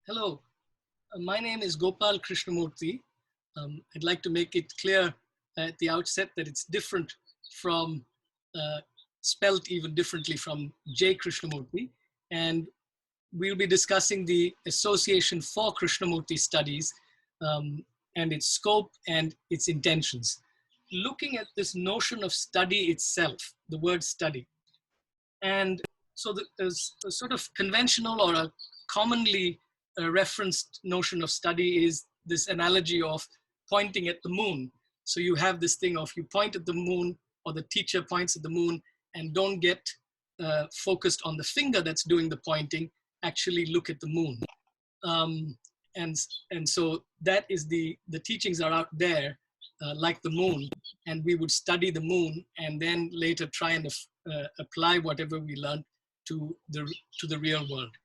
Hello, my name is Gopal Krishnamurthy. I'd like to make it clear at the outset that it's different from, spelt even differently from J. Krishnamurthy. And we'll be discussing the Association for Krishnamurti Studies and its scope and its intentions. Looking at this notion of study itself, the word study. And so there's a sort of conventional or a commonly referenced notion of study is this analogy of pointing at the moon. So you have this thing of you point at the moon, or the teacher points at the moon, and don't get focused on the finger that's doing the pointing, actually look at the moon. And so that is the teachings are out there like the moon, and we would study the moon and then later try and apply whatever we learned to the real world.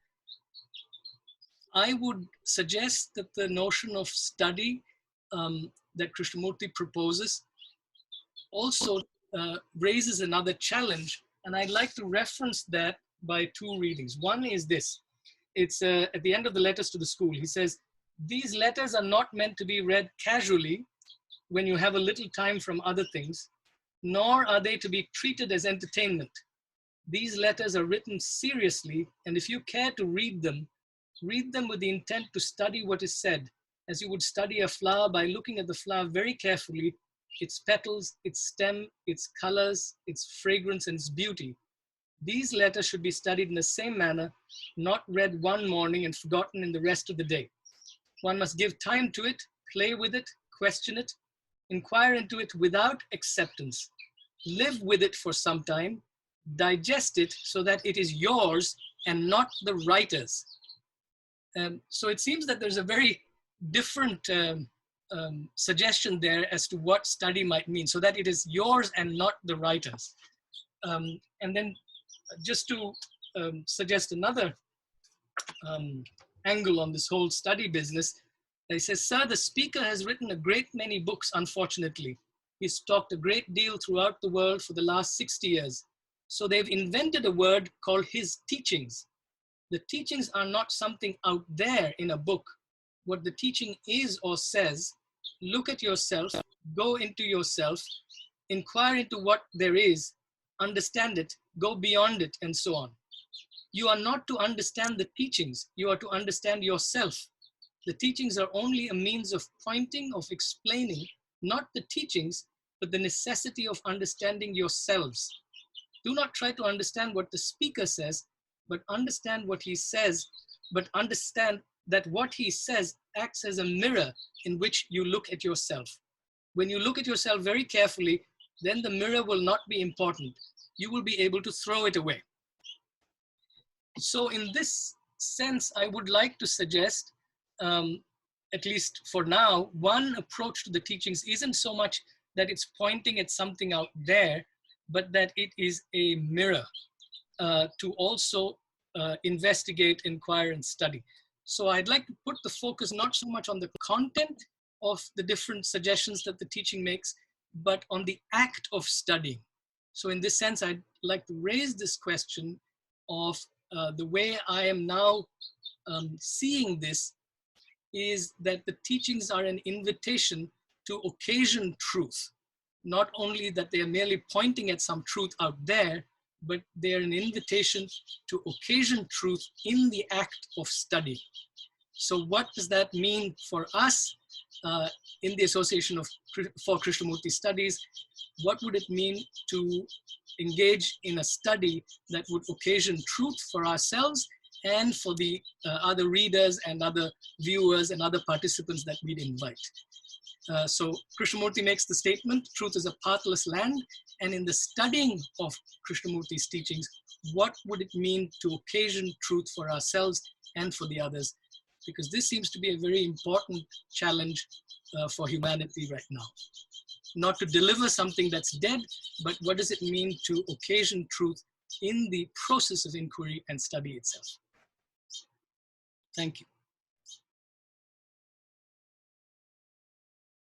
I would suggest that the notion of study that Krishnamurti proposes also raises another challenge, and I'd like to reference that by two readings. One is this. It's at the end of the letters to the school. He says, these letters are not meant to be read casually when you have a little time from other things, nor are they to be treated as entertainment. These letters are written seriously, and if you care to read them with the intent to study what is said, as you would study a flower by looking at the flower very carefully, its petals, its stem, its colors, its fragrance, and its beauty. These letters should be studied in the same manner, not read one morning and forgotten in the rest of the day. One must give time to it, play with it, question it, inquire into it without acceptance, live with it for some time, digest it so that it is yours and not the writer's. So it seems that there's a very different suggestion there as to what study might mean, so that it is yours and not the writer's. And then just to suggest another angle on this whole study business, he says, sir, the speaker has written a great many books, unfortunately. He's talked a great deal throughout the world for the last 60 years. So they've invented a word called his teachings. The teachings are not something out there in a book. What the teaching is or says, look at yourself, go into yourself, inquire into what there is, understand it, go beyond it, and so on. You are not to understand the teachings, you are to understand yourself. The teachings are only a means of pointing, of explaining, not the teachings, but the necessity of understanding yourselves. Do not try to understand what the speaker says, but understand what he says, but understand that what he says acts as a mirror in which you look at yourself. When you look at yourself very carefully, then the mirror will not be important. You will be able to throw it away. So in this sense, I would like to suggest, at least for now, one approach to the teachings isn't so much that it's pointing at something out there, but that it is a mirror to also investigate, inquire, and study. So I'd like to put the focus not so much on the content of the different suggestions that the teaching makes, but on the act of studying. So in this sense, I'd like to raise this question of the way I am now seeing this is that the teachings are an invitation to occasion truth. Not only that they are merely pointing at some truth out there, but they are an invitation to occasion truth in the act of study. So what does that mean for us in the Association for Krishnamurti Studies? What would it mean to engage in a study that would occasion truth for ourselves and for the other readers and other viewers and other participants that we'd invite? So Krishnamurti makes the statement, truth is a pathless land, and in the studying of Krishnamurti's teachings, what would it mean to occasion truth for ourselves and for the others? Because this seems to be a very important challenge for humanity right now. Not to deliver something that's dead, but what does it mean to occasion truth in the process of inquiry and study itself? Thank you.